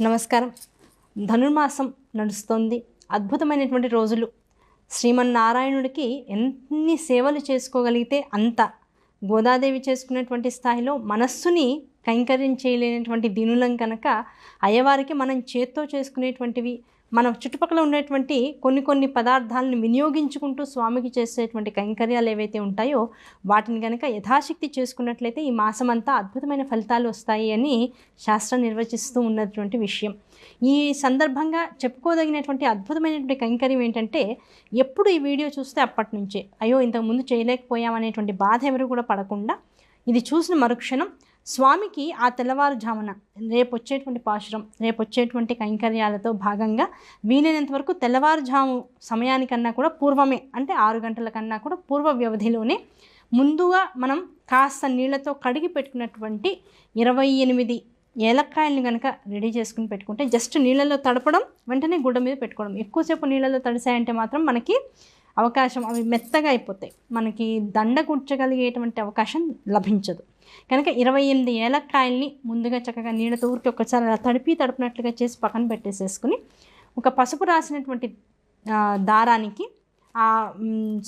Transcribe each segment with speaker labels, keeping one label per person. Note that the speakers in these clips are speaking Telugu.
Speaker 1: నమస్కారం. ధనుర్మాసం నడుస్తోంది. అద్భుతమైనటువంటి రోజులు. శ్రీమన్నారాయణుడికి ఎన్ని సేవలు చేసుకోగలిగితే అంత. గోదాదేవి చేసుకునేటువంటి స్థాయిలో మనస్సుని కైంకర్యం చేయలేనటువంటి దీనులం కనుక అయ్యవారికి మనం చేత్తో చేసుకునేటువంటివి, మన చుట్టుపక్కల ఉండేటువంటి కొన్ని పదార్థాలను వినియోగించుకుంటూ స్వామికి చేసేటువంటి కైంకర్యాలు ఏవైతే ఉంటాయో వాటిని కనుక యథాశక్తి చేసుకున్నట్లయితే ఈ మాసమంతా అద్భుతమైన ఫలితాలు వస్తాయి అని శాస్త్రం నిర్వచిస్తూ ఉన్నటువంటి విషయం. ఈ సందర్భంగా చెప్పుకోదగినటువంటి అద్భుతమైనటువంటి కైంకర్యం ఏంటంటే, ఎప్పుడు ఈ వీడియో చూస్తే అప్పటి నుంచే అయ్యో ఇంతకుముందు చేయలేకపోయామనేటువంటి బాధ ఎవరు కూడా పడకుండా ఇది చూసిన మరుక్షణం స్వామికి ఆ తెల్లవారుజామున రేపు వచ్చేటువంటి పాశురం, రేపు వచ్చేటువంటి కైంకర్యాలతో భాగంగా వీలైనంత వరకు తెల్లవారుజాము సమయానికన్నా కూడా పూర్వమే, అంటే 6 గంటల కన్నా కూడా పూర్వ వ్యవధిలోనే ముందుగా మనం కాస్త నీళ్లతో కడిగి పెట్టుకున్నటువంటి 28 ఏలక్కాయలను కనుక రెడీ చేసుకుని పెట్టుకుంటే, జస్ట్ నీళ్ళలో తడపడం, వెంటనే గుడ్డ మీద పెట్టుకోవడం. ఎక్కువసేపు నీళ్ళలో తడిసాయంటే మాత్రం మనకి అవకాశం, అవి మెత్తగా అయిపోతాయి, మనకి దండ గుడ్చగలిగేటువంటి అవకాశం లభించదు. కనుక 28 ఏలక్కాయల్ని ముందుగా చక్కగా నీళ్ళతో ఊరికి ఒక్కసారి అలా తడిపినట్లుగా చేసి పక్కన పెట్టేసేసుకుని ఒక పసుపు రాసినటువంటి దారానికి ఆ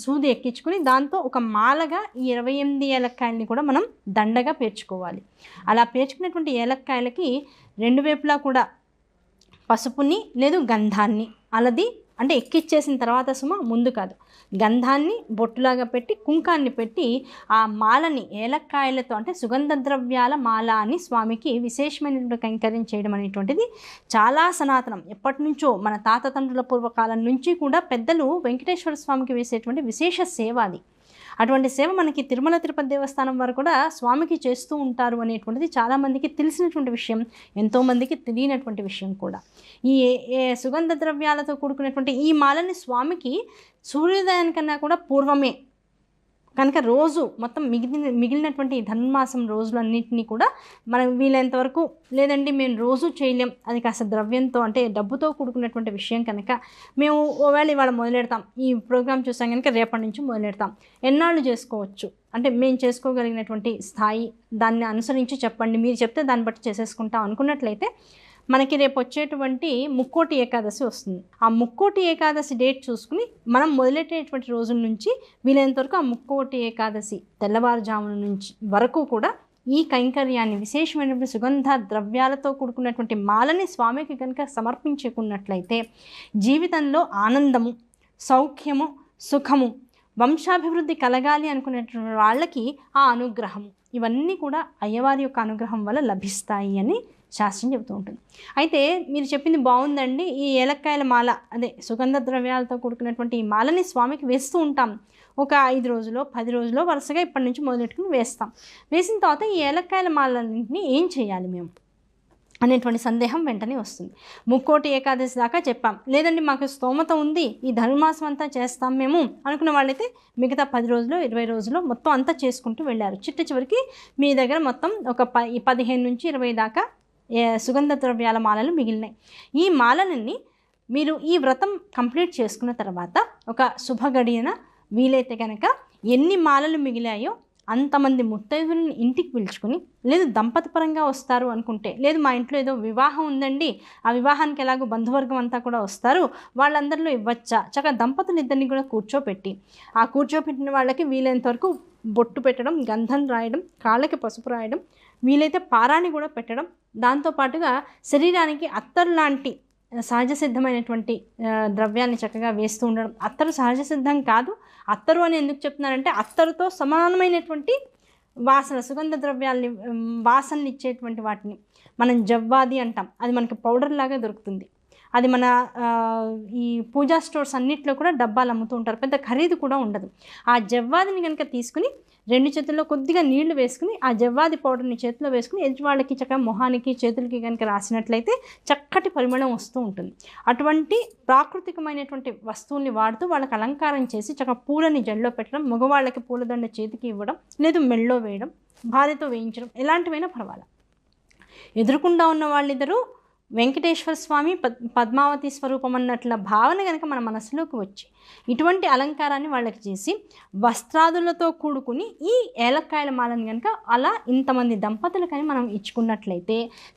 Speaker 1: సూది ఎక్కించుకుని దాంతో ఒక మాలగా ఈ 28 ఏలక్కాయలని కూడా మనం దండగా పేర్చుకోవాలి. అలా పేర్చుకున్నటువంటి ఏలక్కాయలకి రెండు వైపులా కూడా పసుపుని లేదు గంధాన్ని, అలది అంటే ఎక్కిచ్చేసిన తర్వాత ముందు కాదు, గంధాన్ని బొట్టులాగా పెట్టి కుంకాన్ని పెట్టి ఆ మాలని ఏలక్కాయలతో, అంటే సుగంధ ద్రవ్యాల మాల అని స్వామికి విశేషమైనటువంటి కైంకర్యం చేయడం అనేటువంటిది చాలా సనాతనం. ఎప్పటి నుంచో మన తాతతండ్రుల పూర్వకాలం నుంచి కూడా పెద్దలు వెంకటేశ్వర స్వామికి వేసేటువంటి విశేష సేవ అది. అటువంటి సేవ మనకి తిరుమల తిరుపతి దేవస్థానం వారు కూడా స్వామికి చేస్తూ ఉంటారు అనేటువంటిది చాలామందికి తెలిసినటువంటి విషయం, ఎంతోమందికి తెలియనటువంటి విషయం కూడా. ఈ సుగంధ ద్రవ్యాలతో కూడుకున్నటువంటి ఈ మాలని స్వామికి సూర్యోదయానికన్నా కూడా పూర్వమే కనుక రోజు మొత్తం మిగిలినటువంటి ధనుర్మాసం రోజులన్నింటినీ కూడా మనం వీలైనంత వరకు, లేదండి మేము రోజు చేయలేం, అది కాస్త ద్రవ్యంతో అంటే డబ్బుతో కూడుకున్నటువంటి విషయం కనుక మేము ఒకవేళ ఇవాళ మొదలెడతాం, ఈ ప్రోగ్రామ్ చూసాం కనుక రేపటి నుంచి మొదలెడతాం, ఎన్నాళ్ళు చేసుకోవచ్చు అంటే మేము చేసుకోగలిగినటువంటి స్థాయి దాన్ని అనుసరించి చెప్పండి, మీరు చెప్తే దాన్ని బట్టి చేసేసుకుంటాం అనుకున్నట్లయితే మనకి రేపు వచ్చేటువంటి ముక్కోటి ఏకాదశి వస్తుంది. ఆ ముక్కోటి ఏకాదశి డేట్ చూసుకుని మనం మొదలెట్టేటువంటి రోజుల నుంచి వీలైనంత వరకు ఆ ముక్కోటి ఏకాదశి తెల్లవారుజామున నుంచి వరకు కూడా ఈ కైంకర్యాన్ని, విశేషమైనటువంటి సుగంధ ద్రవ్యాలతో కూడుకున్నటువంటి మాలని స్వామికి కనుక సమర్పించుకున్నట్లయితే జీవితంలో ఆనందము, సౌఖ్యము, సుఖము, వంశాభివృద్ధి కలగాలి అనుకునేటువంటి వాళ్ళకి ఆ అనుగ్రహము, ఇవన్నీ కూడా అయ్యవారి యొక్క అనుగ్రహం వల్ల లభిస్తాయి అని శాస్త్రం చెబుతూ ఉంటుంది. అయితే మీరు చెప్పింది బాగుందండి, ఈ ఏలక్కాయల మాల, అదే సుగంధ ద్రవ్యాలతో కూడుకున్నటువంటి ఈ మాలని స్వామికి వేస్తూ ఉంటాం. ఒక 5 రోజులో 10 రోజులో వరుసగా ఇప్పటి నుంచి మొదలెట్టుకుని వేస్తాం. వేసిన తర్వాత ఈ ఏలక్కాయల మాలన్నింటినీ ఏం చేయాలి మేము అనేటువంటి సందేహం వెంటనే వస్తుంది. ముక్కోటి ఏకాదశి దాకా చెప్పాం, లేదండి మాకు స్తోమత ఉంది, ఈ ధనుర్మాసం అంతా చేస్తాం మేము అనుకున్న వాళ్ళైతే మిగతా 10 రోజులు 20 రోజులు మొత్తం అంతా చేసుకుంటూ వెళ్ళారు. చివరికి మీ దగ్గర మొత్తం ఒక 15 నుంచి 20 దాకా సుగంధ ద్రవ్యాల మాలలు మిగిలినాయి. ఈ మాలలని మీరు ఈ వ్రతం కంప్లీట్ చేసుకున్న తర్వాత ఒక శుభగడియన వీలైతే కనుక ఎన్ని మాలలు మిగిలాయో అంతమంది ముత్తైదులను ఇంటికి పిలుచుకుని, లేదు దంపతి పరంగా వస్తారు అనుకుంటే, లేదు మా ఇంట్లో ఏదో వివాహం ఉందండి, ఆ వివాహానికి ఎలాగో బంధువర్గం అంతా కూడా వస్తారు, వాళ్ళందరిలో ఇవ్వచ్చా, చక్కగా దంపతులు ఇద్దరిని కూడా కూర్చోపెట్టి, ఆ కూర్చోపెట్టిన వాళ్ళకి వీలైనంత వరకు బొట్టు పెట్టడం, గంధం రాయడం, కాళ్ళకి పసుపు రాయడం, వీలైతే పారాణి కూడా పెట్టడం, దాంతోపాటుగా శరీరానికి అత్తరు లాంటి సహజ సిద్ధమైనటువంటి ద్రవ్యాన్ని చక్కగా వేస్తూ ఉండడం. అత్తరు సహజ సిద్ధం కాదు, అత్తరు అని ఎందుకు చెప్తున్నారంటే అత్తరుతో సమానమైనటువంటి వాసన, సుగంధ ద్రవ్యాలని వాసనలు ఇచ్చేటువంటి వాటిని మనం జవ్వాది అంటాం. అది మనకి పౌడర్ లాగా దొరుకుతుంది. అది మన ఈ పూజా స్టోర్స్ అన్నిట్లో కూడా డబ్బాలు అమ్ముతూ ఉంటారు, పెద్ద ఖరీదు కూడా ఉండదు. ఆ జవ్వాదిని కనుక తీసుకుని 2 చేతుల్లో కొద్దిగా నీళ్లు వేసుకుని ఆ జవ్వాది పౌడర్ని చేతిలో వేసుకుని ఎదుటి వాళ్ళకి చక్కగా మొహానికి చేతులకి కనుక రాసినట్లయితే చక్కటి పరిమళం వస్తూ ఉంటుంది. అటువంటి ప్రాకృతికమైనటువంటి వస్తువుల్ని వాడుతూ వాళ్ళకి అలంకారం చేసి చక్కగా పూలని జల్లో పెట్టడం, మగవాళ్ళకి పూలదండ చేతికి ఇవ్వడం, లేదు మెళ్ళో వేయడం, భార్యతో వేయించడం, ఎలాంటివైనా పర్వాలేదు. ఎదురుకుండా ఉన్న వాళ్ళిద్దరూ వెంకటేశ్వర స్వామి పద్మావతి స్వరూపం అన్నట్ల భావన కనుక మన మనసులోకి వచ్చి ఇటువంటి అలంకారాన్ని వాళ్ళకి చేసి వస్త్రాదులతో కూడుకుని ఈ ఏలక్కాయల మాలను కనుక అలా ఇంతమంది దంపతులు కానీ మనం ఇచ్చుకున్నట్లయితే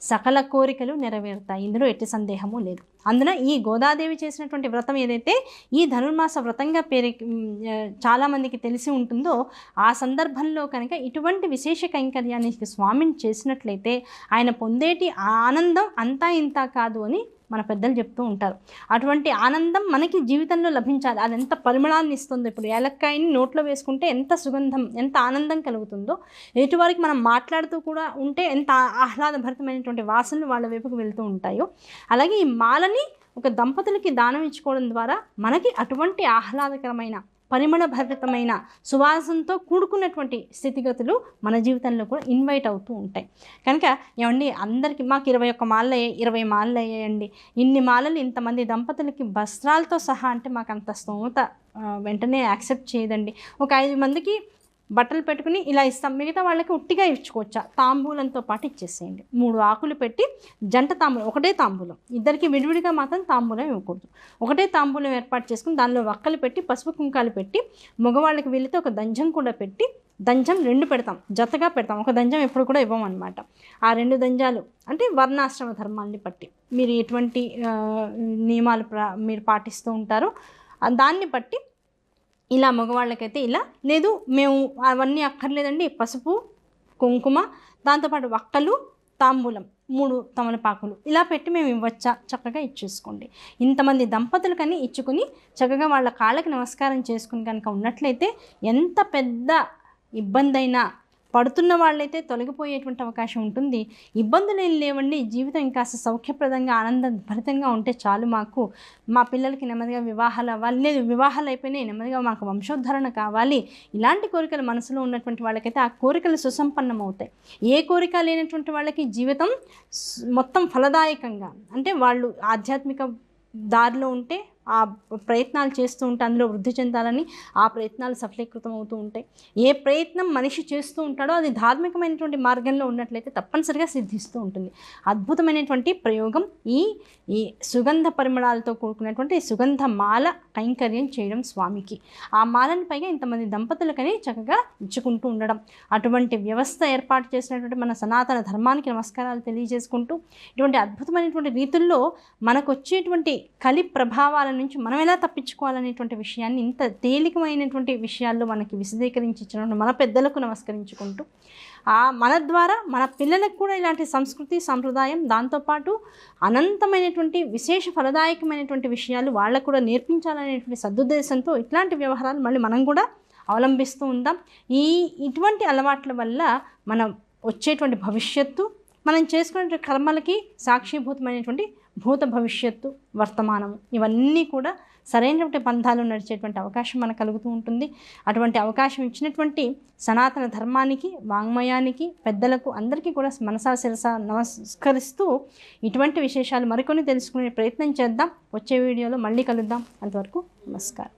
Speaker 1: సకల కోరికలు నెరవేరుతాయి. ఇందులో ఎట్టి సందేహము లేదు. అందున ఈ గోదాదేవి చేసినటువంటి వ్రతం ఏదైతే ఈ ధనుర్మాస వ్రతంగా చాలామందికి తెలిసి ఉంటుందో ఆ సందర్భంలో కనుక ఇటువంటి విశేష కైంకర్యాన్ని స్వామిని చేసినట్లయితే ఆయన పొందేటి ఆనందం అంతా ఇంత కాదు అని మన పెద్దలు చెప్తూ ఉంటారు. అటువంటి ఆనందం మనకి జీవితంలో లభించాలి. అది ఎంత పరిమళాన్ని ఇస్తుందో, ఇప్పుడు ఏలక్కాయని నోట్లో వేసుకుంటే ఎంత సుగంధం, ఎంత ఆనందం కలుగుతుందో, ఎటువారికి మనం మాట్లాడుతూ కూడా ఉంటే ఎంత ఆహ్లాదభరితమైనటువంటి వాసనలు వాళ్ళ వైపుకు వెళ్తూ ఉంటాయో, అలాగే ఈ మాలని ఒక దంపతులకి దానం ఇచ్చుకోవడం ద్వారా మనకి అటువంటి ఆహ్లాదకరమైన పరిమళభరితమైన సువాసనతో కూడుకున్నటువంటి స్థితిగతులు మన జీవితంలో కూడా ఇన్వైట్ అవుతూ ఉంటాయి. కనుక ఏమండి అందరికీ మాకు 21 మాలలు అయ్యాయి, 20 మాలలు అయ్యాయండి, ఇన్ని మాలలు ఇంతమంది దంపతులకి వస్త్రాలతో సహా అంటే మాకు అంత స్తోమత వెంటనే యాక్సెప్ట్ చేయదండి. ఒక 5 మందికి బట్టలు పెట్టుకుని ఇలా ఇస్తాం, మిగతా వాళ్ళకి ఉట్టిగా ఇచ్చుకోవచ్చా? తాంబూలంతో పాటు ఇచ్చేసేయండి. 3 ఆకులు పెట్టి జంట తాంబూలం, ఒకటే తాంబూలం, ఇద్దరికి విడివిడిగా మాత్రం తాంబూలం ఇవ్వకూడదు. ఒకటే తాంబూలం ఏర్పాటు చేసుకుని దానిలో వక్కలు పెట్టి పసుపు కుంకాలు పెట్టి మగవాళ్ళకి వీళ్ళతో ఒక దంజం కూడా పెట్టి, దంజం 2 పెడతాం, జతగా పెడతాం, ఒక దంజం ఎప్పుడు కూడా ఇవ్వమన్నమాట. ఆ 2 దంజాలు అంటే వర్ణాశ్రమ ధర్మాన్ని బట్టి మీరు ఎటువంటి నియమాలు మీరు పాటిస్తూ ఉంటారో దాన్ని బట్టి ఇలా మగవాళ్ళకైతే ఇలా లేదు, మేము అవన్నీ అక్కర్లేదండి, పసుపు కుంకుమ దాంతోపాటు వక్కలు తాంబూలం 3 తమలపాకులు ఇలా పెట్టి మేము ఇవ్వచ్చా? చక్కగా ఇచ్చేసుకోండి. ఇంతమంది దంపతులు కానీ ఇచ్చుకుని చక్కగా వాళ్ళ కాళ్ళకి నమస్కారం చేసుకుని కనుక ఉన్నట్లయితే ఎంత పెద్ద ఇబ్బంది అయినా పడుతున్న వాళ్ళైతే తొలగిపోయేటువంటి అవకాశం ఉంటుంది. ఇబ్బందులు ఏం లేవండి, జీవితం ఇంకాస్త సౌఖ్యప్రదంగా ఆనందభరితంగా ఉంటే చాలు, మాకు మా పిల్లలకి నెమ్మదిగా వివాహాలు అవ్వాలి, లేదు వివాహాలు అయిపోయినాయి నెమ్మదిగా మాకు వంశోద్ధరణ కావాలి, ఇలాంటి కోరికలు మనసులో ఉన్నటువంటి వాళ్ళకైతే ఆ కోరికలు సుసంపన్నం అవుతాయి. ఏ కోరిక లేనటువంటి వాళ్ళకి జీవితం మొత్తం ఫలదాయకంగా, అంటే వాళ్ళు ఆధ్యాత్మిక దారిలో ఉంటే ఆ ప్రయత్నాలు చేస్తూ ఉంటే అందులో వృద్ధి చెందాలని ఆ ప్రయత్నాలు సఫలీకృతం అవుతూ ఉంటాయి. ఏ ప్రయత్నం మనిషి చేస్తూ ఉంటాడో అది ధార్మికమైనటువంటి మార్గంలో ఉన్నట్లయితే తప్పనిసరిగా సిద్ధిస్తూ ఉంటుంది. అద్భుతమైనటువంటి ప్రయోగం ఈ సుగంధ పరిమళాలతో కూడుకున్నటువంటి సుగంధ మాల కైంకర్యం చేయడం స్వామికి. ఆ మాలని పైగా ఇంతమంది దంపతులకని చక్కగా ఇచ్చుకుంటూ ఉండడం, అటువంటి వ్యవస్థ ఏర్పాటు చేసినటువంటి మన సనాతన ధర్మానికి నమస్కారాలు తెలియజేసుకుంటూ ఇటువంటి అద్భుతమైనటువంటి రీతుల్లో మనకు వచ్చేటువంటి కలి ప్రభావాలను నుంచి మనం ఎలా తప్పించుకోవాలనేటువంటి విషయాన్ని ఇంత తేలికమైనటువంటి విషయాల్లో మనకి విశదీకరించి ఇచ్చినటువంటి మన పెద్దలకు నమస్కరించుకుంటూ మన ద్వారా మన పిల్లలకు కూడా ఇలాంటి సంస్కృతి సంప్రదాయం దాంతోపాటు అనంతమైనటువంటి విశేష ఫలదాయకమైనటువంటి విషయాలు వాళ్ళకు కూడా నేర్పించాలనేటువంటి సదుద్దేశంతో ఇట్లాంటి వ్యవహారాలు మళ్ళీ మనం కూడా అవలంబిస్తూ ఉందాం. ఇటువంటి అలవాట్ల వల్ల మనం వచ్చేటువంటి భవిష్యత్తు, మనం చేసుకునే కర్మలకి సాక్షిభూతమైనటువంటి భూత భవిష్యత్తు వర్తమానము ఇవన్నీ కూడా సరైనటువంటి పంథాలు నడిచేటువంటి అవకాశం మనకు కలుగుతూ ఉంటుంది. అటువంటి అవకాశం ఇచ్చినటువంటి సనాతన ధర్మానికి, వాంగ్మయానికి, పెద్దలకు అందరికీ కూడా మనసా శిరసా నమస్కరిస్తూ ఇటువంటి విశేషాలు మరికొన్ని తెలుసుకునే ప్రయత్నం చేద్దాం. వచ్చే వీడియోలో మళ్ళీ కలుద్దాం. అంతవరకు నమస్కారం.